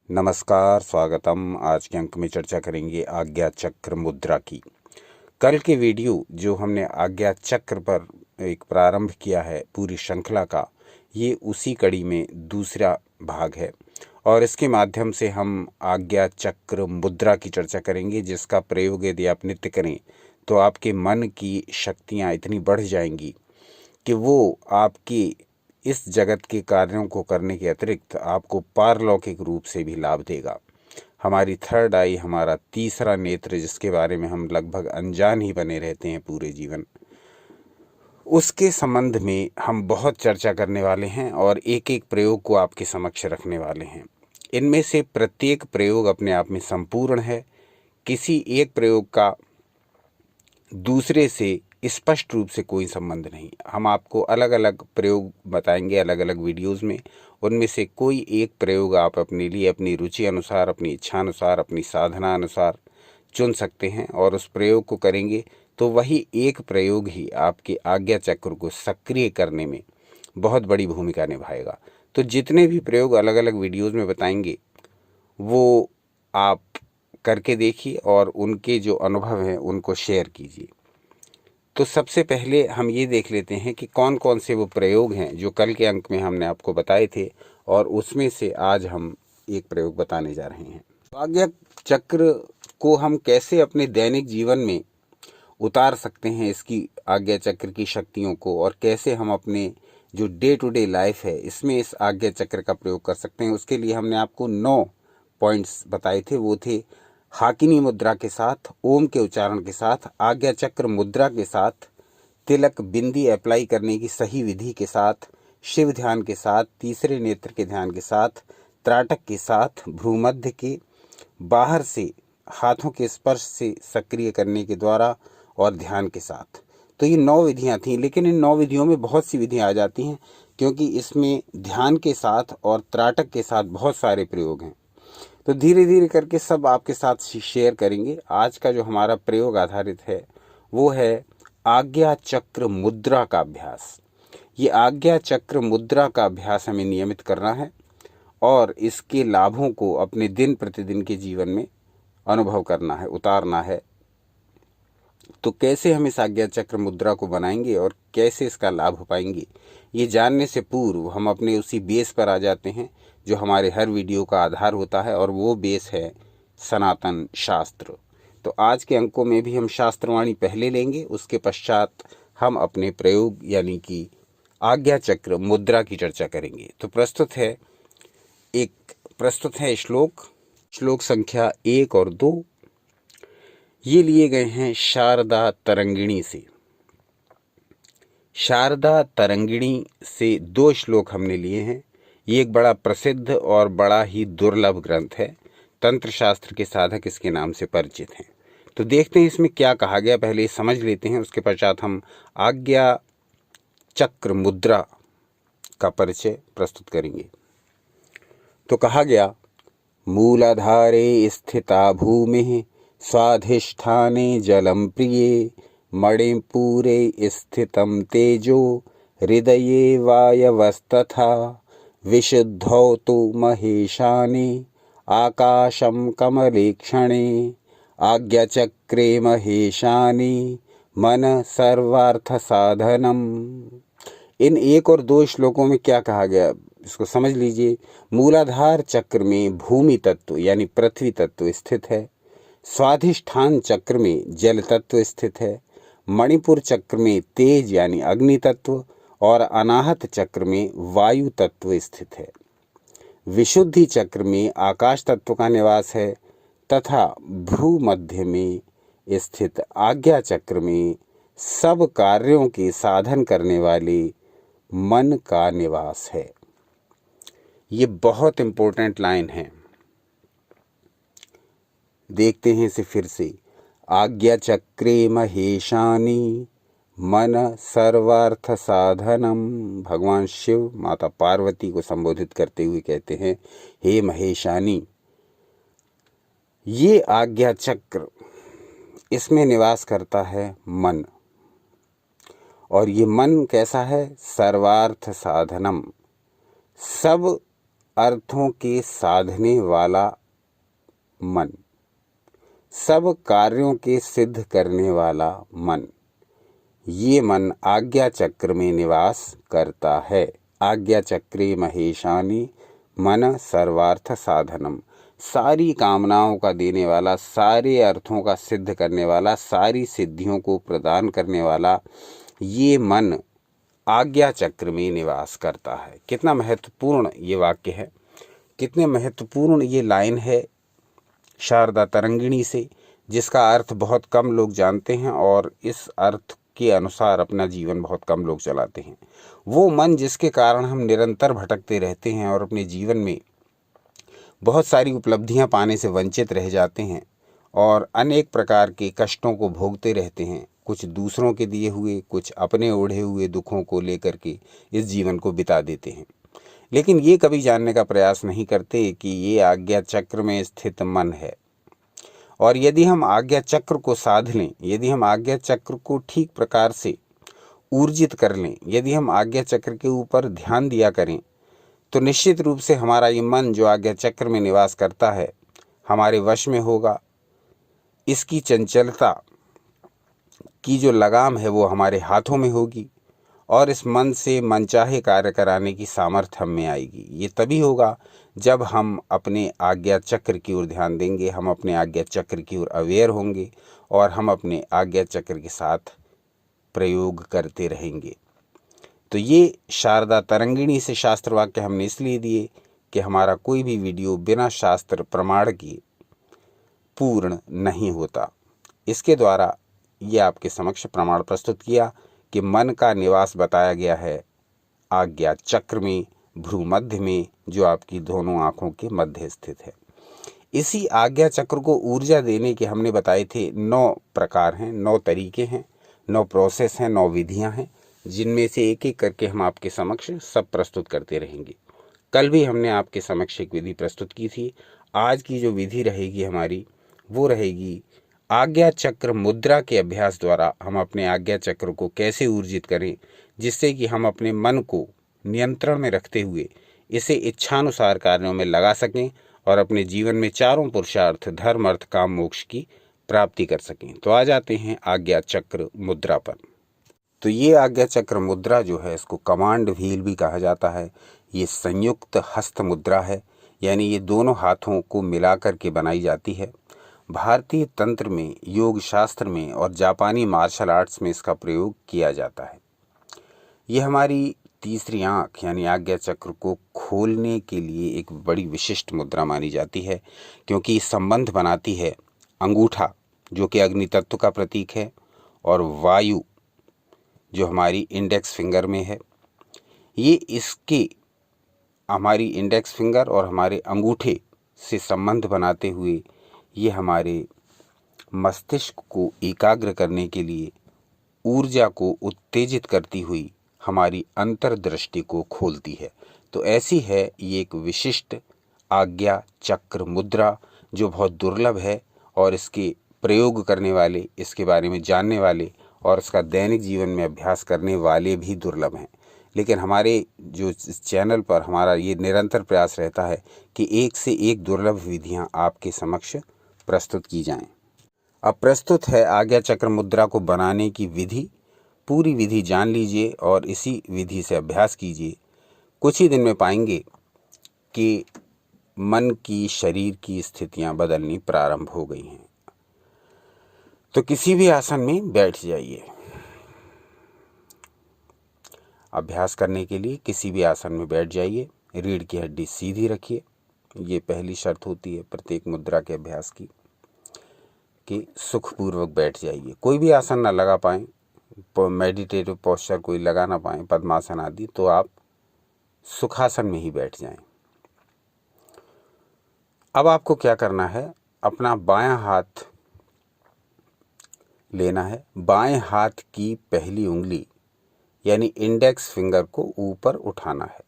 नमस्कार, स्वागतम। आज के अंक में चर्चा करेंगे आज्ञा चक्र मुद्रा की। कल के वीडियो जो हमने आज्ञा चक्र पर एक प्रारंभ किया है पूरी श्रृंखला का, ये उसी कड़ी में दूसरा भाग है और इसके माध्यम से हम आज्ञा चक्र मुद्रा की चर्चा करेंगे, जिसका प्रयोग यदि आप नित्य करें तो आपके मन की शक्तियाँ इतनी बढ़ जाएंगी कि वो आपकी इस जगत के कार्यों को करने के अतिरिक्त आपको पारलौकिक रूप से भी लाभ देगा। हमारी थर्ड आई, हमारा तीसरा नेत्र, जिसके बारे में हम लगभग अनजान ही बने रहते हैं पूरे जीवन, उसके संबंध में हम बहुत चर्चा करने वाले हैं और एक एक प्रयोग को आपके समक्ष रखने वाले हैं। इनमें से प्रत्येक प्रयोग अपने आप में संपूर्ण है। किसी एक प्रयोग का दूसरे से स्पष्ट रूप से कोई संबंध नहीं। हम आपको अलग अलग प्रयोग बताएंगे अलग अलग वीडियोस में। उनमें से कोई एक प्रयोग आप अपने लिए अपनी रुचि अनुसार, अपनी इच्छा अनुसार, अपनी साधना अनुसार चुन सकते हैं और उस प्रयोग को करेंगे तो वही एक प्रयोग ही आपके आज्ञा चक्र को सक्रिय करने में बहुत बड़ी भूमिका निभाएगा। तो जितने भी प्रयोग अलग अलग वीडियोज़ में बताएंगे वो आप करके देखिए और उनके जो अनुभव हैं उनको शेयर कीजिए। तो सबसे पहले हम ये देख लेते हैं कि कौन कौन से वो प्रयोग हैं जो कल के अंक में हमने आपको बताए थे और उसमें से आज हम एक प्रयोग बताने जा रहे हैं। आज्ञा चक्र को हम कैसे अपने दैनिक जीवन में उतार सकते हैं, इसकी आज्ञा चक्र की शक्तियों को, और कैसे हम अपने जो डे टू डे लाइफ है इसमें इस आज्ञा चक्र का प्रयोग कर सकते हैं। उसके लिए हमने आपको 9 पॉइंट्स बताए थे। वो थे हाकिनी मुद्रा के साथ, ओम के उच्चारण के साथ, आज्ञा चक्र मुद्रा के साथ, तिलक बिंदी अप्लाई करने की सही विधि के साथ, शिव ध्यान के साथ, तीसरे नेत्र के ध्यान के साथ, त्राटक के साथ, भ्रूमध्य के बाहर से हाथों के स्पर्श से सक्रिय करने के द्वारा और ध्यान के साथ। तो ये 9 विधियां थीं, लेकिन इन 9 विधियों में बहुत सी विधियां आ जाती हैं क्योंकि इसमें ध्यान के साथ और त्राटक के साथ बहुत सारे प्रयोग हैं। तो धीरे धीरे करके सब आपके साथ शेयर करेंगे। आज का जो हमारा प्रयोग आधारित है वो है आज्ञा चक्र मुद्रा का अभ्यास। ये आज्ञा चक्र मुद्रा का अभ्यास हमें नियमित करना है और इसके लाभों को अपने दिन प्रतिदिन के जीवन में अनुभव करना है, उतारना है। तो कैसे हम इस आज्ञा चक्र मुद्रा को बनाएंगे और कैसे इसका लाभ पाएंगे, ये जानने से पूर्व हम अपने उसी बेस पर आ जाते हैं जो हमारे हर वीडियो का आधार होता है, और वो बेस है सनातन शास्त्र। तो आज के अंकों में भी हम शास्त्रवाणी पहले लेंगे, उसके पश्चात हम अपने प्रयोग यानी कि आज्ञा चक्र मुद्रा की चर्चा करेंगे। तो प्रस्तुत है श्लोक संख्या 1 और 2। ये लिए गए हैं शारदा तरंगिणी से। शारदा तरंगिणी से 2 श्लोक हमने लिए हैं। ये एक बड़ा प्रसिद्ध और बड़ा ही दुर्लभ ग्रंथ है। तंत्र शास्त्र के साधक इसके नाम से परिचित हैं। तो देखते हैं इसमें क्या कहा गया, पहले समझ लेते हैं, उसके पश्चात हम आज्ञा चक्र मुद्रा का परिचय प्रस्तुत करेंगे। तो कहा गया, मूलाधारे स्थिता भूमि स्वाधिष्ठाने जलम प्रिये मणिपुरे स्थितं तेजो हृदये वायवस्तथा विशुद्धौ तु महेशाने आकाशं कमलेक्षणे आज्ञाचक्रे महेशाने मन सर्वार्थ साधनम। इन 1 और 2 श्लोकों में क्या कहा गया इसको समझ लीजिए। मूलाधार चक्र में भूमि तत्व यानी पृथ्वी तत्व स्थित है, स्वाधिष्ठान चक्र में जल तत्व स्थित है, मणिपुर चक्र में तेज यानी अग्नि तत्व और अनाहत चक्र में वायु तत्व स्थित है, विशुद्धि चक्र में आकाश तत्व का निवास है तथा भ्रू मध्य में स्थित आज्ञा चक्र में सब कार्यों के साधन करने वाले मन का निवास है। ये बहुत इंपॉर्टेंट लाइन है, देखते हैं इसे फिर से। आज्ञा चक्रे महेशानी मन सर्वार्थ साधनम। भगवान शिव माता पार्वती को संबोधित करते हुए कहते हैं, हे महेशानी, ये आज्ञा चक्र, इसमें निवास करता है मन, और ये मन कैसा है? सर्वार्थ साधनम, सब अर्थों के साधने वाला मन, सब कार्यों के सिद्ध करने वाला मन, ये मन आज्ञा चक्र में निवास करता है। आज्ञा चक्रे महेशानी मन सर्वार्थ साधनम, सारी कामनाओं का देने वाला, सारे अर्थों का सिद्ध करने वाला, सारी सिद्धियों को प्रदान करने वाला, ये मन आज्ञा चक्र में निवास करता है। कितना महत्वपूर्ण ये वाक्य है, कितने महत्वपूर्ण ये लाइन है शारदा तरंगिणी से, जिसका अर्थ बहुत कम लोग जानते हैं और इस अर्थ के अनुसार अपना जीवन बहुत कम लोग चलाते हैं। वो मन जिसके कारण हम निरंतर भटकते रहते हैं और अपने जीवन में बहुत सारी उपलब्धियां पाने से वंचित रह जाते हैं और अनेक प्रकार के कष्टों को भोगते रहते हैं, कुछ दूसरों के दिए हुए, कुछ अपने ओढ़े हुए दुखों को लेकर के इस जीवन को बिता देते हैं। लेकिन ये कभी जानने का प्रयास नहीं करते कि ये आज्ञा चक्र में स्थित मन है, और यदि हम आज्ञा चक्र को साध लें, यदि हम आज्ञा चक्र को ठीक प्रकार से ऊर्जित कर लें, यदि हम आज्ञा चक्र के ऊपर ध्यान दिया करें, तो निश्चित रूप से हमारा ये मन जो आज्ञा चक्र में निवास करता है हमारे वश में होगा। इसकी चंचलता की जो लगाम है वो हमारे हाथों में होगी और इस मन से मनचाहे कार्य कराने की सामर्थ्य हम में आएगी। ये तभी होगा जब हम अपने आज्ञा चक्र की ओर ध्यान देंगे, हम अपने आज्ञा चक्र की ओर अवेयर होंगे और हम अपने आज्ञा चक्र के साथ प्रयोग करते रहेंगे। तो ये शारदा तरंगिणी से शास्त्र वाक्य हमने इसलिए दिए कि हमारा कोई भी वीडियो बिना शास्त्र प्रमाण के पूर्ण नहीं होता। इसके द्वारा ये आपके समक्ष प्रमाण प्रस्तुत किया कि मन का निवास बताया गया है आज्ञा चक्र में, भ्रूमध्य में, जो आपकी दोनों आंखों के मध्य स्थित है। इसी आज्ञा चक्र को ऊर्जा देने के हमने बताए थे 9 प्रकार हैं, 9 तरीके हैं, 9 प्रोसेस हैं, 9 विधियां हैं, जिनमें से एक एक करके हम आपके समक्ष सब प्रस्तुत करते रहेंगे। कल भी हमने आपके समक्ष एक विधि प्रस्तुत की थी। आज की जो विधि रहेगी हमारी वो रहेगी आज्ञा चक्र मुद्रा के अभ्यास द्वारा हम अपने आज्ञा चक्र को कैसे ऊर्जित करें, जिससे कि हम अपने मन को नियंत्रण में रखते हुए इसे इच्छानुसार कार्यों में लगा सकें और अपने जीवन में चारों पुरुषार्थ धर्म अर्थ काम मोक्ष की प्राप्ति कर सकें। तो आ जाते हैं आज्ञा चक्र मुद्रा पर। तो ये आज्ञा चक्र मुद्रा जो है इसको कमांड व्हील भी कहा जाता है। ये संयुक्त हस्त मुद्रा है, यानी ये दोनों हाथों को मिलाकर के बनाई जाती है। भारतीय तंत्र में, योग शास्त्र में और जापानी मार्शल आर्ट्स में इसका प्रयोग किया जाता है। ये हमारी तीसरी आंख यानी आज्ञा चक्र को खोलने के लिए एक बड़ी विशिष्ट मुद्रा मानी जाती है, क्योंकि संबंध बनाती है अंगूठा जो कि अग्नि तत्व का प्रतीक है और वायु जो हमारी इंडेक्स फिंगर में है। ये इसके हमारी इंडेक्स फिंगर और हमारे अंगूठे से संबंध बनाते हुए ये हमारे मस्तिष्क को एकाग्र करने के लिए ऊर्जा को उत्तेजित करती हुई हमारी अंतर्दृष्टि को खोलती है। तो ऐसी है ये एक विशिष्ट आज्ञा चक्र मुद्रा जो बहुत दुर्लभ है और इसके प्रयोग करने वाले, इसके बारे में जानने वाले और इसका दैनिक जीवन में अभ्यास करने वाले भी दुर्लभ हैं। लेकिन हमारे जो चैनल पर हमारा ये निरंतर प्रयास रहता है कि एक से एक दुर्लभ विधियां आपके समक्ष प्रस्तुत की जाएं। अब प्रस्तुत है आज्ञा चक्र मुद्रा को बनाने की विधि। पूरी विधि जान लीजिए और इसी विधि से अभ्यास कीजिए। कुछ ही दिन में पाएंगे कि मन की, शरीर की स्थितियां बदलनी प्रारंभ हो गई हैं। तो किसी भी आसन में बैठ जाइए। अभ्यास करने के लिए किसी भी आसन में बैठ जाइए। रीढ़ की हड्डी सीधी रखिए। ये पहली शर्त होती है प्रत्येक मुद्रा के अभ्यास की कि सुखपूर्वक बैठ जाइए। कोई भी आसन ना लगा पाएं, मेडिटेटिव पोस्चर कोई लगा ना पाएं, पद्मासन आदि, तो आप सुखासन में ही बैठ जाएं। अब आपको क्या करना है, अपना बायां हाथ लेना है। बाएं हाथ की पहली उंगली यानी इंडेक्स फिंगर को ऊपर उठाना है।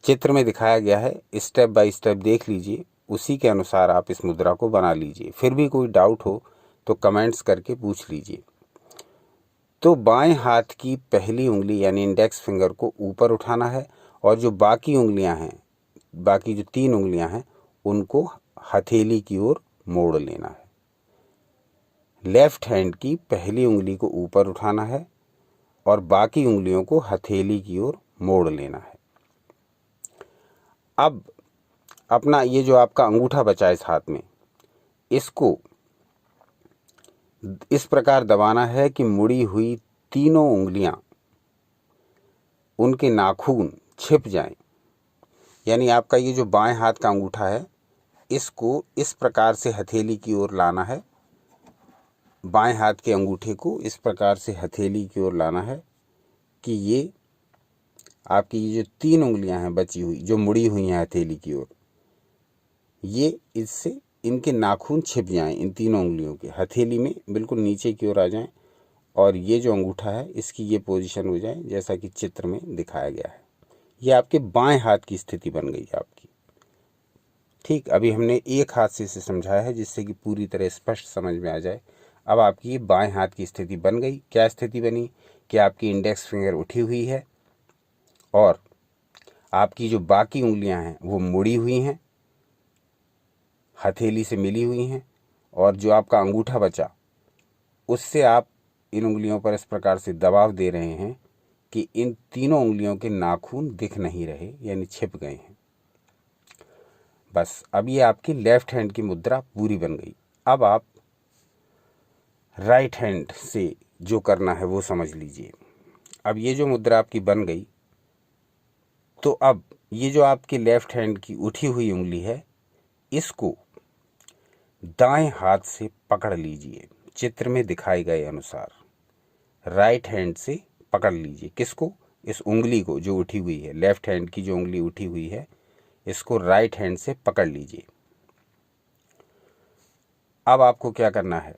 चित्र में दिखाया गया है, स्टेप बाय स्टेप देख लीजिए, उसी के अनुसार आप इस मुद्रा को बना लीजिए। फिर भी कोई डाउट हो तो कमेंट्स करके पूछ लीजिए। तो बाएं हाथ की पहली उंगली यानी इंडेक्स फिंगर को ऊपर उठाना है और जो बाकी उंगलियां हैं, बाकी जो 3 उंगलियां हैं, उनको हथेली की ओर मोड़ लेना है। लेफ्ट हैंड की पहली उंगली को ऊपर उठाना है और बाकी उंगलियों को हथेली की ओर मोड़ लेना है। अब अपना ये जो आपका अंगूठा बचा है इस हाथ में, इसको इस प्रकार दबाना है कि मुड़ी हुई तीनों उंगलियां, उनके नाखून छिप जाएं। यानी आपका ये जो बाएं हाथ का अंगूठा है, इसको इस प्रकार से हथेली की ओर लाना है। बाएं हाथ के अंगूठे को इस प्रकार से हथेली की ओर लाना है कि ये आपकी ये जो 3 उंगलियां हैं बची हुई, जो मुड़ी हुई हैं हथेली की ओर, ये इससे इनके नाखून छिप जाएं। इन तीनों उंगलियों के हथेली में बिल्कुल नीचे की ओर आ जाएं और ये जो अंगूठा है इसकी ये पोजीशन हो जाए जैसा कि चित्र में दिखाया गया है। ये आपके बाएं हाथ की स्थिति बन गई आपकी। ठीक, अभी हमने एक हाथ से इसे समझाया है जिससे कि पूरी तरह स्पष्ट समझ में आ जाए। अब आपकी ये बाएं हाथ की स्थिति बन गई। क्या स्थिति बनी कि आपकी इंडेक्स फिंगर उठी हुई है और आपकी जो बाकी उंगलियां हैं वो मुड़ी हुई हैं, हथेली से मिली हुई हैं, और जो आपका अंगूठा बचा उससे आप इन उंगलियों पर इस प्रकार से दबाव दे रहे हैं कि इन तीनों उंगलियों के नाखून दिख नहीं रहे, यानी छिप गए हैं। बस, अब ये आपकी लेफ्ट हैंड की मुद्रा पूरी बन गई। अब आप राइट हैंड से जो करना है वो समझ लीजिए। अब ये जो मुद्रा आपकी बन गई, तो अब ये जो आपकी लेफ्ट हैंड की उठी हुई उंगली है, इसको दाएं हाथ से पकड़ लीजिए। चित्र में दिखाए गए अनुसार राइट हैंड से पकड़ लीजिए। किसको? इस उंगली को जो उठी हुई है, लेफ्ट हैंड की जो उंगली उठी हुई है, इसको राइट हैंड से पकड़ लीजिए। अब आपको क्या करना है?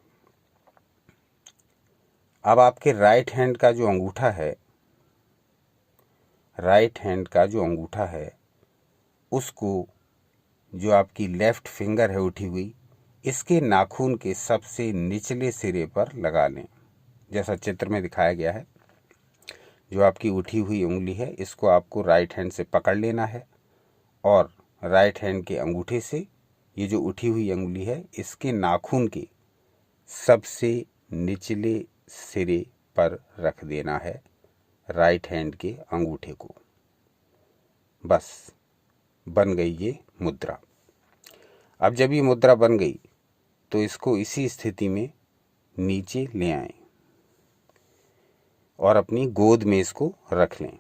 अब आपके राइट हैंड का जो अंगूठा है, राइट हैंड का जो अंगूठा है, उसको जो आपकी लेफ्ट फिंगर है उठी हुई, इसके नाखून के सबसे निचले सिरे पर लगा लें जैसा चित्र में दिखाया गया है। जो आपकी उठी हुई उंगली है, इसको आपको राइट हैंड से पकड़ लेना है और राइट हैंड के अंगूठे से ये जो उठी हुई उंगली है, इसके नाखून के सबसे निचले सिरे पर रख देना है राइट हैंड के अंगूठे को। बस, बन गई ये मुद्रा। अब जब ये मुद्रा बन गई तो इसको इसी स्थिति में नीचे ले आएं और अपनी गोद में इसको रख लें।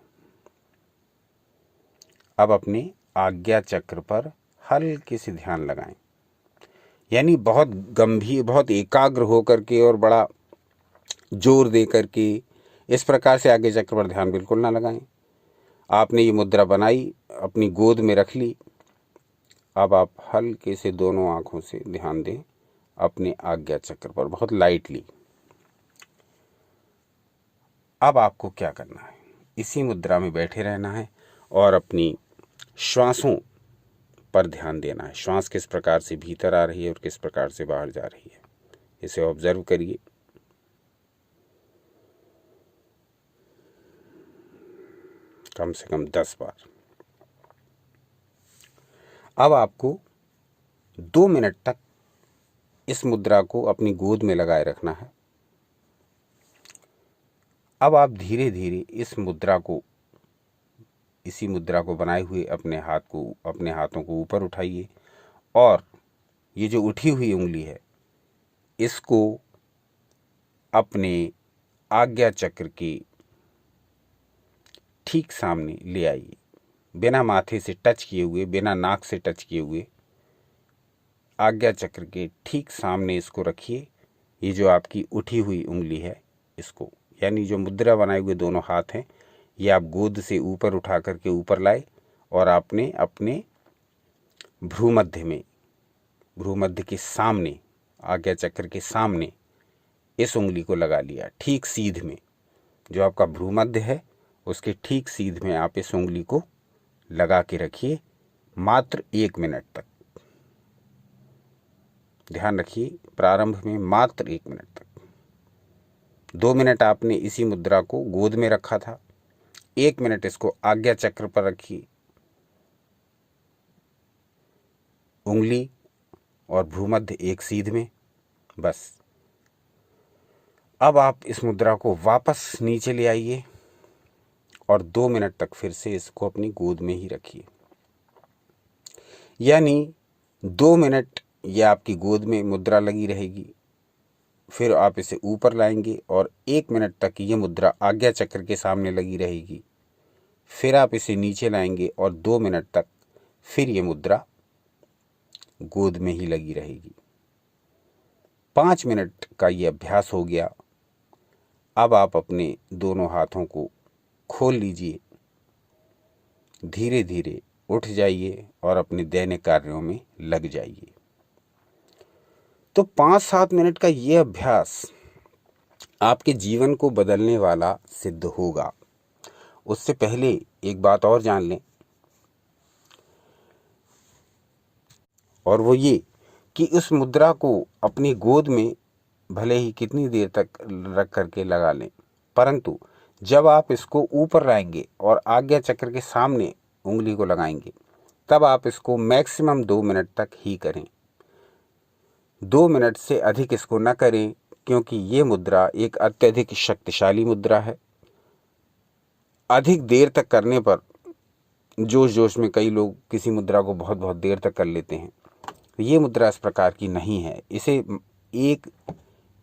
अब अपने आज्ञा चक्र पर हल्के से ध्यान लगाएं, यानी बहुत गंभीर, बहुत एकाग्र होकर के और बड़ा जोर दे करके इस प्रकार से आज्ञा चक्र पर ध्यान बिल्कुल ना लगाएं। आपने ये मुद्रा बनाई, अपनी गोद में रख ली। अब आप हल्के से दोनों आंखों से ध्यान दें अपने आज्ञा चक्र पर, बहुत लाइटली। अब आपको क्या करना है? इसी मुद्रा में बैठे रहना है और अपनी श्वासों पर ध्यान देना है। श्वास किस प्रकार से भीतर आ रही है और किस प्रकार से बाहर जा रही है, इसे ऑब्जर्व करिए। कम से कम 10 बार। अब आपको 2 मिनट तक इस मुद्रा को अपनी गोद में लगाए रखना है। अब आप धीरे धीरे इसी मुद्रा को बनाए हुए अपने हाथों को ऊपर उठाइए और ये जो उठी हुई उंगली है, इसको अपने आज्ञा चक्र के ठीक सामने ले आइए। बिना माथे से टच किए हुए, बिना नाक से टच किए हुए आज्ञा चक्र के ठीक सामने इसको रखिए। ये जो आपकी उठी हुई उंगली है, इसको, यानी जो मुद्रा बनाए हुए दोनों हाथ हैं, ये आप गोद से ऊपर उठा करके ऊपर लाए और आपने अपने भ्रूमध्य के सामने, आज्ञा चक्र के सामने इस उंगली को लगा लिया। ठीक सीध में, जो आपका भ्रूमध्य है उसके ठीक सीध में आप इस उंगली को लगा के रखिए मात्र 1 मिनट तक। ध्यान रखिए, प्रारंभ में मात्र 1 मिनट तक। 2 मिनट आपने इसी मुद्रा को गोद में रखा था, 1 मिनट इसको आज्ञा चक्र पर रखिए। उंगली और भ्रूमध्य एक सीध में, बस। अब आप इस मुद्रा को वापस नीचे ले आइए और 2 मिनट तक फिर से इसको अपनी गोद में ही रखिए। यानी 2 मिनट ये आपकी गोद में मुद्रा लगी रहेगी। फिर आप इसे ऊपर लाएंगे और 1 मिनट तक ये मुद्रा आज्ञा चक्र के सामने लगी रहेगी। फिर आप इसे नीचे लाएंगे और 2 मिनट तक फिर ये मुद्रा गोद में ही लगी रहेगी। 5 मिनट का ये अभ्यास हो गया। अब आप अपने दोनों हाथों को खोल लीजिए, धीरे धीरे उठ जाइए और अपने दैनिक कार्यों में लग जाइए। तो 5-7 मिनट का ये अभ्यास आपके जीवन को बदलने वाला सिद्ध होगा। उससे पहले एक बात और जान लें, और वो ये कि उस मुद्रा को अपनी गोद में भले ही कितनी देर तक रख करके लगा लें, परंतु जब आप इसको ऊपर लाएंगे और आज्ञा चक्र के सामने उंगली को लगाएंगे, तब आप इसको मैक्सिमम 2 मिनट तक ही करें। 2 मिनट से अधिक इसको न करें, क्योंकि ये मुद्रा एक अत्यधिक शक्तिशाली मुद्रा है। अधिक देर तक करने पर जोश जोश में कई लोग किसी मुद्रा को बहुत बहुत देर तक कर लेते हैं। ये मुद्रा इस प्रकार की नहीं है। इसे 1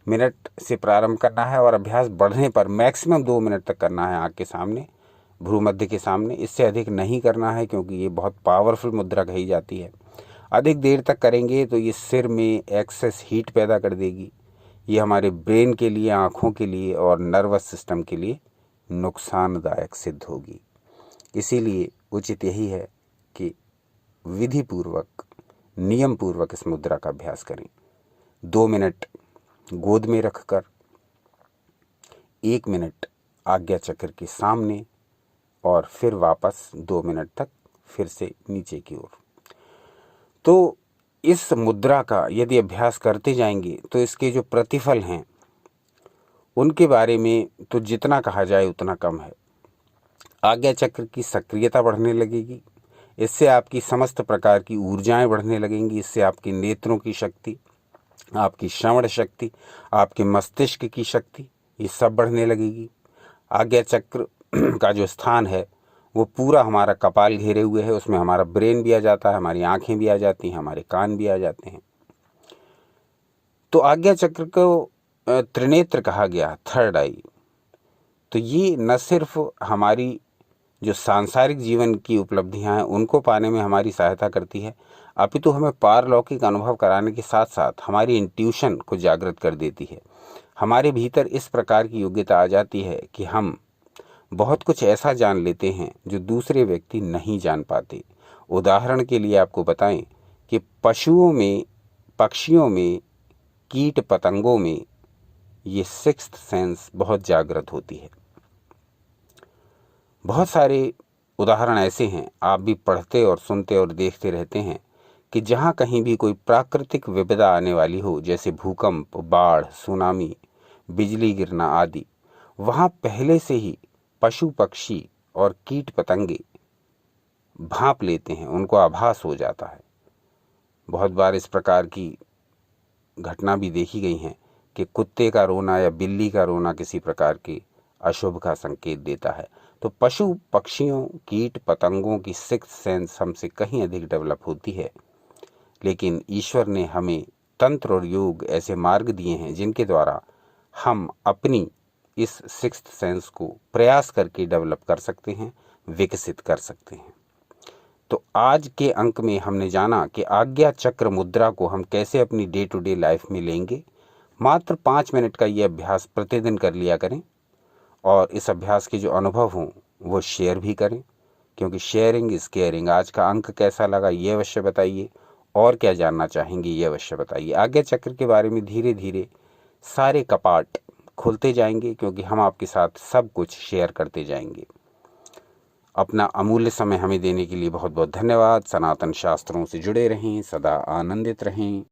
मिनट से प्रारंभ करना है और अभ्यास बढ़ने पर मैक्सिमम 2 मिनट तक करना है आँख के सामने, भ्रूमध्य के सामने। इससे अधिक नहीं करना है, क्योंकि ये बहुत पावरफुल मुद्रा कही जाती है। अधिक देर तक करेंगे तो ये सिर में एक्सेस हीट पैदा कर देगी। ये हमारे ब्रेन के लिए, आँखों के लिए और नर्वस सिस्टम के लिए नुकसानदायक सिद्ध होगी। इसीलिए उचित यही है कि विधि पूर्वक, नियम पूर्वक इस मुद्रा का अभ्यास करें। 2 मिनट गोद में रखकर, 1 मिनट आज्ञा चक्र के सामने और फिर वापस 2 मिनट तक फिर से नीचे की ओर। तो इस मुद्रा का यदि अभ्यास करते जाएंगे तो इसके जो प्रतिफल हैं उनके बारे में तो जितना कहा जाए उतना कम है। आज्ञा चक्र की सक्रियता बढ़ने लगेगी। इससे आपकी समस्त प्रकार की ऊर्जाएं बढ़ने लगेंगी। इससे आपके नेत्रों की शक्ति, आपकी श्रवण शक्ति, आपके मस्तिष्क की शक्ति, ये सब बढ़ने लगेगी। आज्ञा चक्र का जो स्थान है वो पूरा हमारा कपाल घेरे हुए है। उसमें हमारा ब्रेन भी आ जाता है, हमारी आंखें भी आ जाती हैं, हमारे कान भी आ जाते हैं। तो आज्ञा चक्र को त्रिनेत्र कहा गया, थर्ड आई। तो ये न सिर्फ हमारी जो सांसारिक जीवन की उपलब्धियां हैं उनको पाने में हमारी सहायता करती है, अपितु हमें पारलौकिक अनुभव कराने के साथ साथ हमारी इंट्यूशन को जागृत कर देती है। हमारे भीतर इस प्रकार की योग्यता आ जाती है कि हम बहुत कुछ ऐसा जान लेते हैं जो दूसरे व्यक्ति नहीं जान पाते। उदाहरण के लिए आपको बताएं कि पशुओं में, पक्षियों में, कीट पतंगों में ये सिक्स्थ सेंस बहुत जागृत होती है। बहुत सारे उदाहरण ऐसे हैं, आप भी पढ़ते और सुनते और देखते रहते हैं, कि जहाँ कहीं भी कोई प्राकृतिक विपदा आने वाली हो, जैसे भूकंप, बाढ़, सुनामी, बिजली गिरना आदि, वहाँ पहले से ही पशु पक्षी और कीट पतंगे भांप लेते हैं, उनको आभास हो जाता है। बहुत बार इस प्रकार की घटना भी देखी गई हैं कि कुत्ते का रोना या बिल्ली का रोना किसी प्रकार के अशुभ का संकेत देता है। तो पशु पक्षियों, कीट पतंगों की सिक्स्थ सेंस हमसे कहीं अधिक डेवलप होती है। लेकिन ईश्वर ने हमें तंत्र और योग ऐसे मार्ग दिए हैं जिनके द्वारा हम अपनी इस सिक्स्थ सेंस को प्रयास करके डेवलप कर सकते हैं, विकसित कर सकते हैं। तो आज के अंक में हमने जाना कि आज्ञा चक्र मुद्रा को हम कैसे अपनी डे टू डे लाइफ में लेंगे। मात्र 5 मिनट का ये अभ्यास प्रतिदिन कर लिया करें और इस अभ्यास के जो अनुभव हों वो शेयर भी करें, क्योंकि शेयरिंग इज केयरिंग। आज का अंक कैसा लगा ये अवश्य बताइए, और क्या जानना चाहेंगे ये अवश्य बताइए। आज्ञा चक्र के बारे में धीरे धीरे सारे कपाट खुलते जाएंगे, क्योंकि हम आपके साथ सब कुछ शेयर करते जाएंगे। अपना अमूल्य समय हमें देने के लिए बहुत बहुत धन्यवाद। सनातन शास्त्रों से जुड़े रहें, सदा आनंदित रहें।